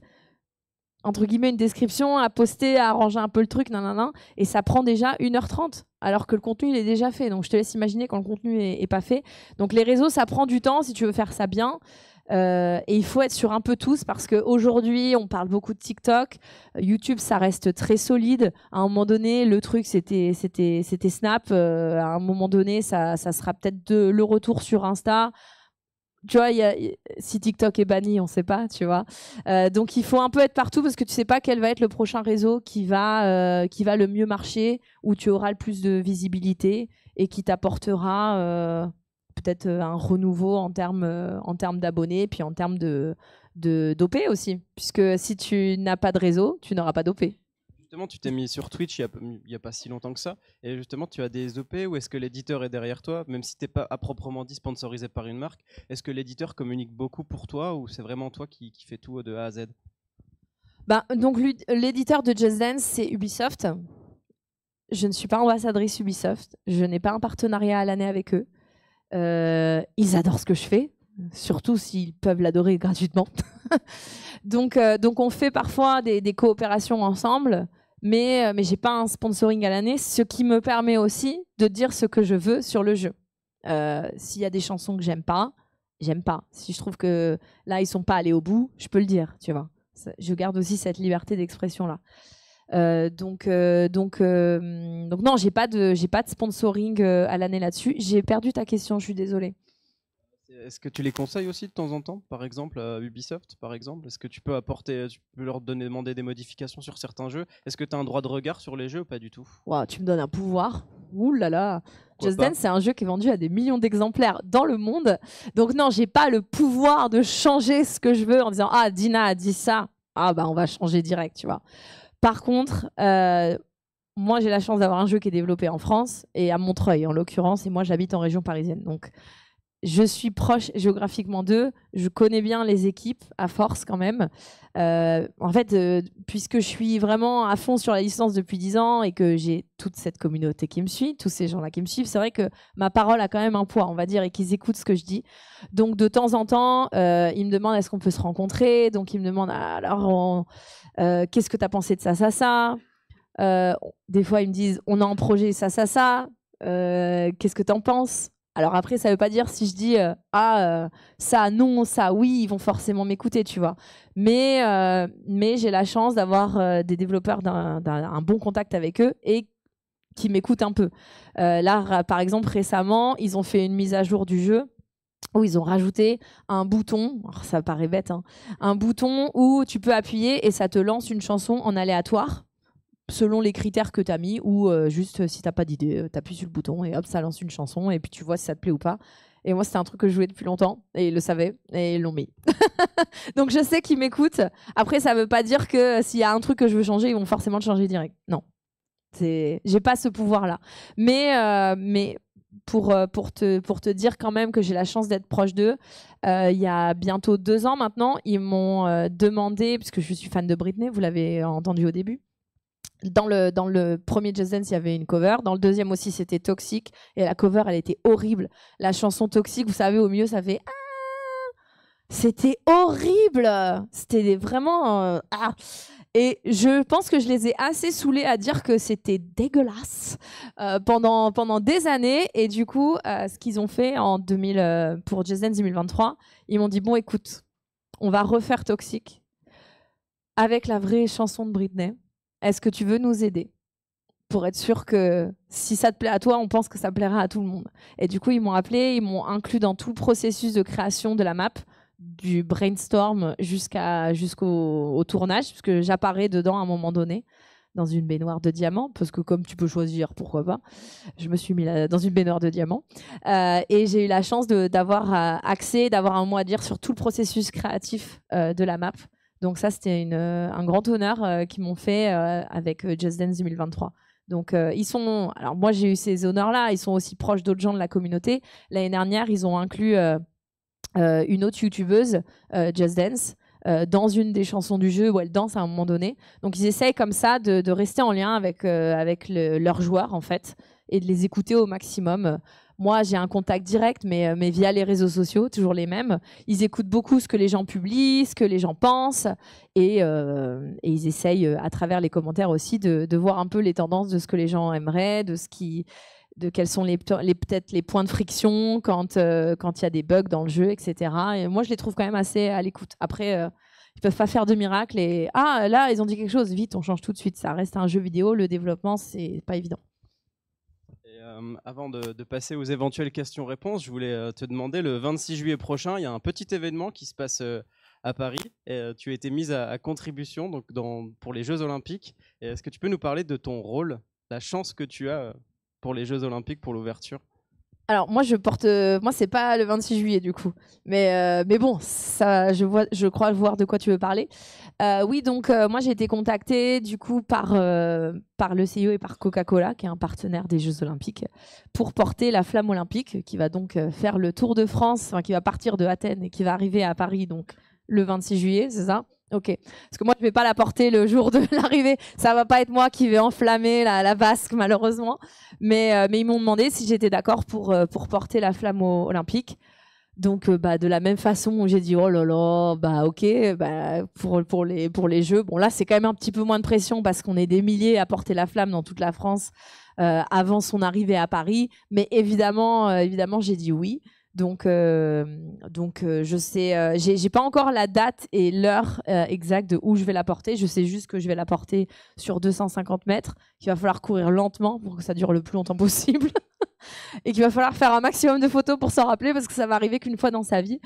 entre guillemets, une description à poster, à arranger un peu le truc, nanana, et ça prend déjà 1h30, alors que le contenu, il est déjà fait. Donc, je te laisse imaginer quand le contenu est pas fait. Donc, les réseaux, ça prend du temps si tu veux faire ça bien. Et il faut être sur un peu tous parce qu'aujourd'hui, on parle beaucoup de TikTok. YouTube, ça reste très solide. À un moment donné, le truc, c'était Snap. À un moment donné, ça sera peut-être le retour sur Insta. Tu vois, si TikTok est banni, on ne sait pas, tu vois. Donc, il faut un peu être partout parce que tu ne sais pas quel va être le prochain réseau qui va le mieux marcher, où tu auras le plus de visibilité et qui t'apportera peut-être un renouveau en termes d'abonnés, puis en termes d'OP aussi. Puisque si tu n'as pas de réseau, tu n'auras pas d'OP. Justement, tu t'es mis sur Twitch il n'y a pas si longtemps que ça. Et justement, tu as des OP ou est-ce que l'éditeur est derrière toi, même si tu n'es pas à proprement dit sponsorisé par une marque? Est-ce que l'éditeur communique beaucoup pour toi ou c'est vraiment toi qui fais tout de A à Z? Donc, l'éditeur de Just Dance, c'est Ubisoft. Je ne suis pas ambassadrice Ubisoft. Je n'ai pas un partenariat à l'année avec eux. Ils adorent ce que je fais, surtout s'ils peuvent l'adorer gratuitement. donc, on fait parfois des coopérations ensemble, mais j'ai pas un sponsoring à l'année, ce qui me permet aussi de dire ce que je veux sur le jeu. S'il y a des chansons que j'aime pas. Si je trouve que là, ils sont pas allés au bout, je peux le dire, tu vois. Je garde aussi cette liberté d'expression-là. Donc non, j'ai pas de sponsoring à l'année là-dessus. J'ai perdu ta question, je suis désolée. Est-ce que tu les conseilles aussi de temps en temps, par exemple à Ubisoft, par exemple? Est-ce que tu peux leur demander des modifications sur certains jeux? Est-ce que tu as un droit de regard sur les jeux ou pas du tout? Wow, tu me donnes un pouvoir. Ouh là là. Just Dance, c'est un jeu qui est vendu à des millions d'exemplaires dans le monde. Donc non, j'ai pas le pouvoir de changer ce que je veux en disant ah, Dina a dit ça. Ah bah on va changer direct, tu vois. Par contre, moi j'ai la chance d'avoir un jeu qui est développé en France et à Montreuil en l'occurrence, et moi j'habite en région parisienne. Donc je suis proche géographiquement d'eux, je connais bien les équipes à force quand même. En fait, puisque je suis vraiment à fond sur la licence depuis 10 ans et que j'ai toute cette communauté qui me suit, tous ces gens-là qui me suivent, c'est vrai que ma parole a quand même un poids, on va dire, et qu'ils écoutent ce que je dis. Donc de temps en temps, ils me demandent est-ce qu'on peut se rencontrer. Donc ils me demandent alors qu'est-ce que tu as pensé de ça, ça, ça. Des fois, ils me disent on a un projet ça, ça, ça. Qu'est-ce que tu en penses? Alors après, ça veut pas dire si je dis ça non, ça oui, ils vont forcément m'écouter, tu vois. Mais j'ai la chance d'avoir des développeurs d'un bon contact avec eux et qui m'écoutent un peu. Là, par exemple, récemment, ils ont fait une mise à jour du jeu où ils ont rajouté un bouton, alors ça paraît bête, hein, un bouton où tu peux appuyer et ça te lance une chanson en aléatoire selon les critères que tu as mis, ou juste si tu n'as pas d'idée, tu appuies sur le bouton et hop, ça lance une chanson et puis tu vois si ça te plaît ou pas. Et moi, c'était un truc que je jouais depuis longtemps et ils le savaient et ils l'ont mis. Donc je sais qu'ils m'écoutent. Après, ça ne veut pas dire que s'il y a un truc que je veux changer, ils vont forcément le changer direct. Non, j'ai pas ce pouvoir-là. Mais pour te dire quand même que j'ai la chance d'être proche d'eux, il y a bientôt 2 ans maintenant, ils m'ont demandé, puisque je suis fan de Britney, vous l'avez entendu au début. Dans le premier Just Dance, il y avait une cover. Dans le deuxième aussi, c'était Toxic. Et la cover, elle était horrible. La chanson Toxic, vous savez, au milieu, ça fait ah. C'était horrible. C'était vraiment ah. Et je pense que je les ai assez saoulés à dire que c'était dégueulasse pendant des années. Et du coup, ce qu'ils ont fait pour Just Dance 2023, ils m'ont dit bon, écoute, on va refaire Toxic avec la vraie chanson de Britney. Est-ce que tu veux nous aider pour être sûr que si ça te plaît à toi, on pense que ça plaira à tout le monde? Et du coup, ils m'ont appelé, ils m'ont inclus dans tout le processus de création de la map, du brainstorm jusqu'au tournage, puisque j'apparais dedans à un moment donné, dans une baignoire de diamants, parce que comme tu peux choisir, pourquoi pas, je me suis mis dans une baignoire de diamants. Et j'ai eu la chance d'avoir accès, d'avoir un mot à dire sur tout le processus créatif de la map. Donc ça, c'était un grand honneur qu'ils m'ont fait avec Just Dance 2023. Donc ils sont... Alors moi, j'ai eu ces honneurs-là. Ils sont aussi proches d'autres gens de la communauté. L'année dernière, ils ont inclus une autre youtubeuse, Just Dance, dans une des chansons du jeu où elle danse à un moment donné. Donc ils essayent comme ça de rester en lien avec leurs joueurs, en fait. et de les écouter au maximum. Moi, j'ai un contact direct, mais via les réseaux sociaux, toujours les mêmes. Ils écoutent beaucoup ce que les gens publient, ce que les gens pensent, et ils essayent, à travers les commentaires aussi, de voir un peu les tendances de ce que les gens aimeraient, de quels sont peut-être les points de friction quand il y a des bugs dans le jeu, etc. Et moi, je les trouve quand même assez à l'écoute. Après, ils peuvent pas faire de miracle et ah là, ils ont dit quelque chose, vite, on change tout de suite. Ça reste un jeu vidéo, le développement, c'est pas évident. Et, avant de passer aux éventuelles questions-réponses, je voulais te demander, le 26 juillet prochain, il y a un petit événement qui se passe à Paris. Et, tu as été mise à contribution donc, pour les Jeux Olympiques. Est-ce que tu peux nous parler de ton rôle, la chance que tu as pour les Jeux Olympiques, pour l'ouverture? Alors moi moi c'est pas le 26 juillet du coup, mais bon ça je crois voir de quoi tu veux parler. Oui donc moi j'ai été contactée du coup par le CIO et par Coca-Cola qui est un partenaire des Jeux Olympiques pour porter la flamme olympique qui va donc faire le tour de France, enfin, qui va partir de Athènes et qui va arriver à Paris donc le 26 juillet, c'est ça? Ok. Parce que moi, je vais pas la porter le jour de l'arrivée. Ça va pas être moi qui vais enflammer la vasque, malheureusement. Mais ils m'ont demandé si j'étais d'accord pour porter la flamme olympique. Donc, bah, de la même façon, j'ai dit oh là là, bah ok, bah, pour les Jeux. Bon, là, c'est quand même un petit peu moins de pression parce qu'on est des milliers à porter la flamme dans toute la France avant son arrivée à Paris. Mais évidemment, j'ai dit oui. Donc, je sais, j'ai pas encore la date et l'heure exacte de où je vais la porter. Je sais juste que je vais la porter sur 250 mètres, qu'il va falloir courir lentement pour que ça dure le plus longtemps possible, et qu'il va falloir faire un maximum de photos pour s'en rappeler parce que ça va arriver qu'une fois dans sa vie.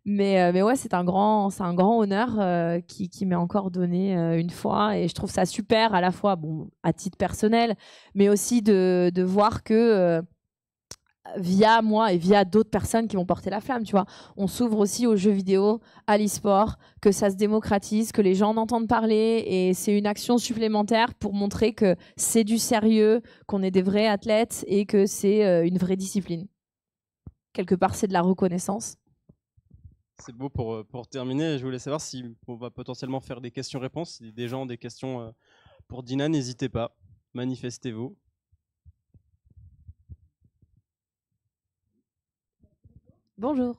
Mais ouais, c'est un grand honneur qui m'est encore donné une fois, et je trouve ça super à la fois, bon, à titre personnel, mais aussi de voir que via moi et via d'autres personnes qui vont porter la flamme, tu vois. On s'ouvre aussi aux jeux vidéo, à l'e-sport, que ça se démocratise, que les gens en entendent parler, et c'est une action supplémentaire pour montrer que c'est du sérieux, qu'on est des vrais athlètes et que c'est une vraie discipline. Quelque part, c'est de la reconnaissance. C'est beau pour terminer. Je voulais savoir si on va potentiellement faire des questions-réponses. Si des gens ont des questions pour Dina, n'hésitez pas. Manifestez-vous. Bonjour.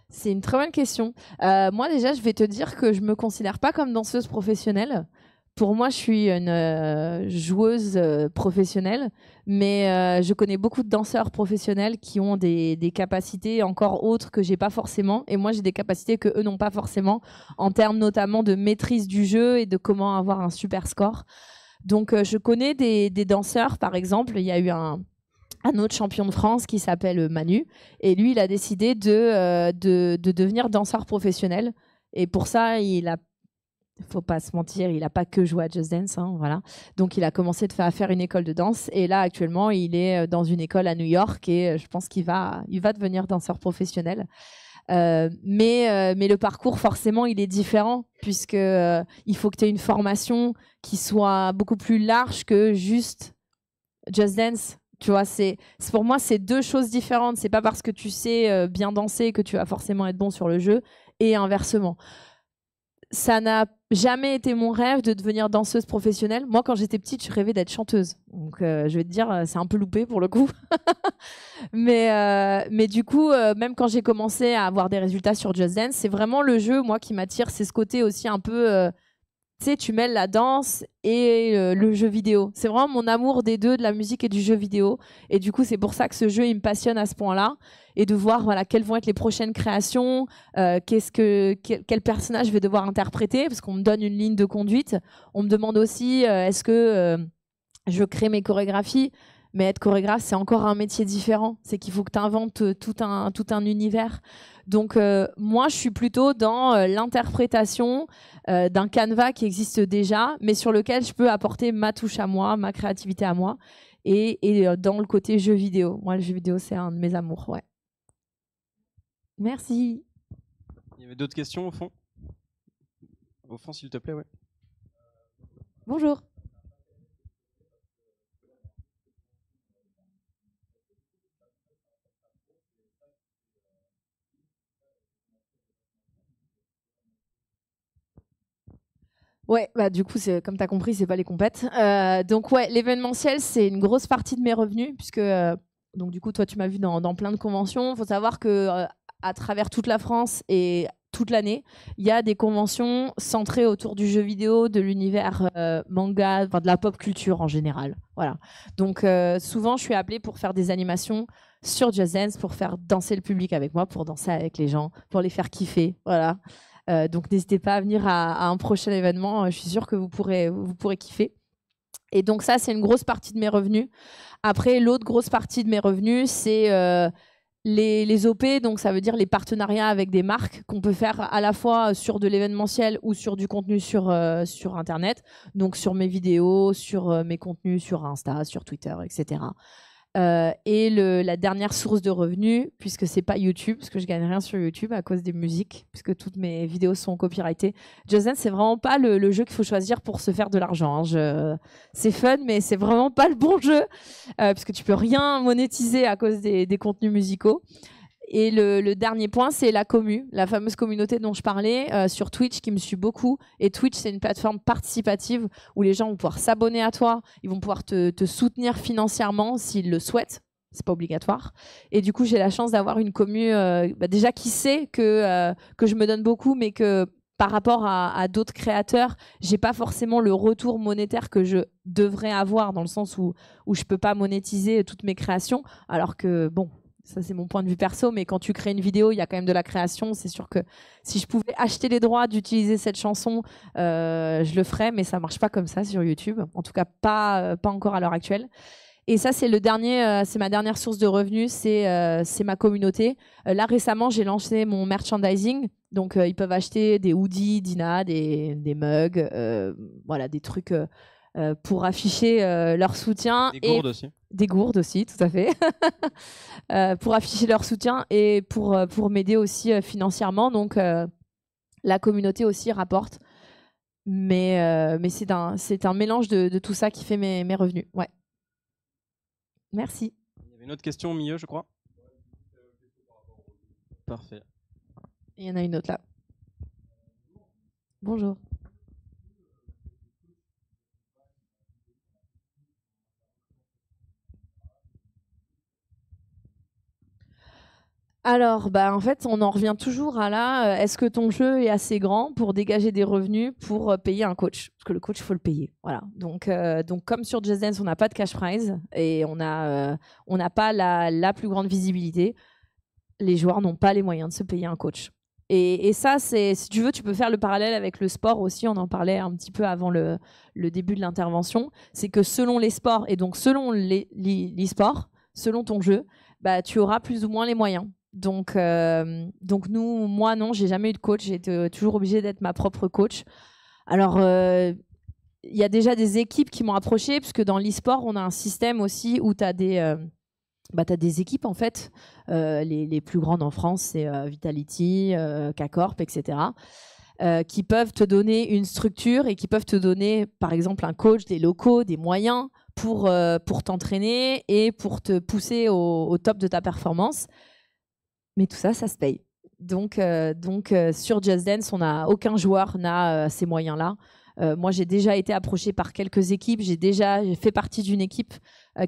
C'est une très bonne question. Moi, déjà, je vais te dire que je me considère pas comme danseuse professionnelle. Pour moi, je suis une joueuse professionnelle, mais je connais beaucoup de danseurs professionnels qui ont des capacités encore autres que j'ai pas forcément. Et moi, j'ai des capacités que eux n'ont pas forcément, en termes notamment de maîtrise du jeu et de comment avoir un super score. Donc, je connais des danseurs, par exemple. Il y a eu un autre champion de France qui s'appelle Manu. Et lui, il a décidé de devenir danseur professionnel. Et pour ça, faut pas se mentir, il n'a pas que joué à Just Dance, hein, voilà. Donc, il a commencé à faire une école de danse. Et là, actuellement, il est dans une école à New York, et je pense qu'il va devenir danseur professionnel. Mais le parcours, forcément, il est différent, puisque il faut que tu aies une formation qui soit beaucoup plus large que juste Just Dance. Tu vois, pour moi, c'est deux choses différentes. C'est pas parce que tu sais bien danser que tu vas forcément être bon sur le jeu, et inversement. Ça n'a jamais été mon rêve de devenir danseuse professionnelle. Moi, quand j'étais petite, je rêvais d'être chanteuse. Donc, je vais te dire, c'est un peu loupé pour le coup. Mais du coup, même quand j'ai commencé à avoir des résultats sur Just Dance, c'est vraiment le jeu, moi, qui m'attire. C'est ce côté aussi un peu tu sais, tu mêles la danse et le jeu vidéo. C'est vraiment mon amour des deux, de la musique et du jeu vidéo. Et du coup, c'est pour ça que ce jeu, il me passionne à ce point-là. Et de voir, voilà, quelles vont être les prochaines créations, quel personnage je vais devoir interpréter, parce qu'on me donne une ligne de conduite. On me demande aussi, est-ce que je crée mes chorégraphies. Mais être chorégraphe, c'est encore un métier différent. C'est qu'il faut que tu inventes tout un univers. Donc, moi, je suis plutôt dans l'interprétation d'un canevas qui existe déjà, mais sur lequel je peux apporter ma touche à moi, ma créativité à moi, et dans le côté jeu vidéo. Moi, le jeu vidéo, c'est un de mes amours. Ouais. Merci. Il y avait d'autres questions au fond? Au fond, s'il te plaît, ouais. Bonjour. Ouais, bah du coup, comme tu as compris, c'est pas les compètes. Donc ouais, l'événementiel, c'est une grosse partie de mes revenus, puisque donc du coup, toi, tu m'as vu dans plein de conventions. Il faut savoir que à travers toute la France et toute l'année, il y a des conventions centrées autour du jeu vidéo, de l'univers manga, de la pop culture en général. Voilà. Donc souvent, je suis appelée pour faire des animations sur Just Dance, pour faire danser le public avec moi, pour danser avec les gens, pour les faire kiffer. Voilà. Donc n'hésitez pas à venir à un prochain événement. Je suis sûre que vous pourrez kiffer. Et donc ça, c'est une grosse partie de mes revenus. Après, l'autre grosse partie de mes revenus, c'est les OP, donc ça veut dire les partenariats avec des marques qu'on peut faire à la fois sur de l'événementiel ou sur du contenu sur Internet, donc sur mes vidéos, sur mes contenus sur Insta, sur Twitter, etc. Et la dernière source de revenus, puisque c'est pas YouTube, parce que je gagne rien sur YouTube à cause des musiques, puisque toutes mes vidéos sont copyrightées. Just Dance, c'est vraiment pas le jeu qu'il faut choisir pour se faire de l'argent. C'est fun, mais c'est vraiment pas le bon jeu, puisque tu peux rien monétiser à cause des contenus musicaux. Et le dernier point, c'est la commu, la fameuse communauté dont je parlais sur Twitch qui me suit beaucoup. Et Twitch, c'est une plateforme participative où les gens vont pouvoir s'abonner à toi, ils vont pouvoir te soutenir financièrement s'ils le souhaitent. C'est pas obligatoire. Et du coup, j'ai la chance d'avoir une commu déjà qui sait que je me donne beaucoup, mais que par rapport à d'autres créateurs, j'ai pas forcément le retour monétaire que je devrais avoir, dans le sens où je peux pas monétiser toutes mes créations, alors que bon. Ça, c'est mon point de vue perso, mais quand tu crées une vidéo, il y a quand même de la création. C'est sûr que si je pouvais acheter les droits d'utiliser cette chanson, je le ferais, mais ça marche pas comme ça sur YouTube. En tout cas, pas encore à l'heure actuelle. Et ça, c'est c'est ma dernière source de revenus, c'est ma communauté. Là, récemment, j'ai lancé mon merchandising. Donc, ils peuvent acheter des hoodies d'Ina, des mugs, voilà, des trucs pour afficher leur soutien. Des gourdes aussi. Des gourdes aussi, tout à fait. Pour afficher leur soutien et pour m'aider aussi financièrement. Donc, la communauté aussi rapporte. Mais c'est un mélange de tout ça qui fait mes revenus. Ouais. Merci. Il y avait une autre question au milieu, je crois. Parfait. Il y en a une autre là. Bonjour. Alors, en fait, on en revient toujours à là. Est-ce que ton jeu est assez grand pour dégager des revenus pour payer un coach? Parce que le coach, il faut le payer. Voilà. Donc, comme sur Just Dance, on n'a pas de cash prize et on n'a pas la plus grande visibilité. Les joueurs n'ont pas les moyens de se payer un coach. Et ça, si tu veux, tu peux faire le parallèle avec le sport aussi. On en parlait un petit peu avant le début de l'intervention. C'est que selon les sports et donc selon l'e-sport, selon ton jeu, tu auras plus ou moins les moyens. Donc moi, non, j'ai jamais eu de coach. J'ai été toujours obligée d'être ma propre coach. Alors, il y a déjà des équipes qui m'ont approché, puisque dans l'e-sport, on a un système aussi où tu as des équipes, en fait. Les plus grandes en France, c'est Vitality, K-Corp, etc. Qui peuvent te donner une structure et qui peuvent te donner, par exemple, un coach, des locaux, des moyens pour t'entraîner et pour te pousser au top de ta performance. Mais tout ça, ça se paye. Donc sur Just Dance, aucun joueur n'a ces moyens-là. Moi, j'ai déjà été approchée par quelques équipes. J'ai fait partie d'une équipe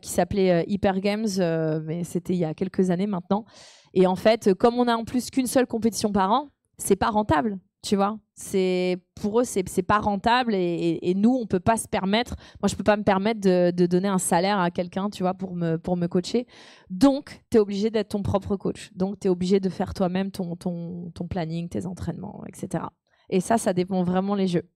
qui s'appelait Hyper Games, mais c'était il y a quelques années maintenant. Et en fait, comme on a en plus qu'une seule compétition par an, c'est pas rentable. Tu vois, pour eux, c'est pas rentable et nous, on peut pas se permettre. Moi, je peux pas me permettre de donner un salaire à quelqu'un, tu vois, pour me coacher. Donc, tu es obligé d'être ton propre coach. Donc, tu es obligé de faire toi-même ton planning, tes entraînements, etc. Et ça dépend vraiment les jeux.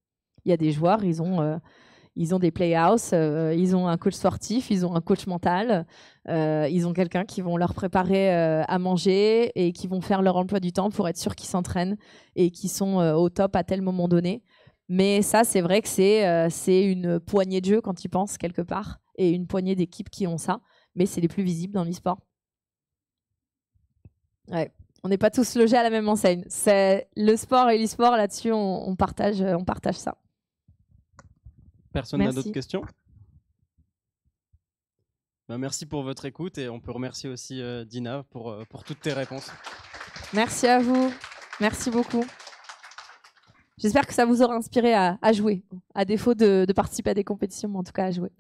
Il y a des joueurs, ils ont des playhouse, ils ont un coach sportif, ils ont un coach mental, ils ont quelqu'un qui vont leur préparer à manger et qui vont faire leur emploi du temps pour être sûr qu'ils s'entraînent et qu'ils sont au top à tel moment donné. Mais ça, c'est vrai que c'est une poignée de jeux quand ils pensent quelque part et une poignée d'équipes qui ont ça. Mais c'est les plus visibles dans l'e-sport. Ouais. On n'est pas tous logés à la même enseigne. C'est le sport et l'e-sport, là-dessus, on partage ça. Personne n'a d'autres questions? Merci pour votre écoute et on peut remercier aussi Dina pour toutes tes réponses. Merci à vous. Merci beaucoup. J'espère que ça vous aura inspiré à jouer, à défaut de participer à des compétitions, mais en tout cas à jouer.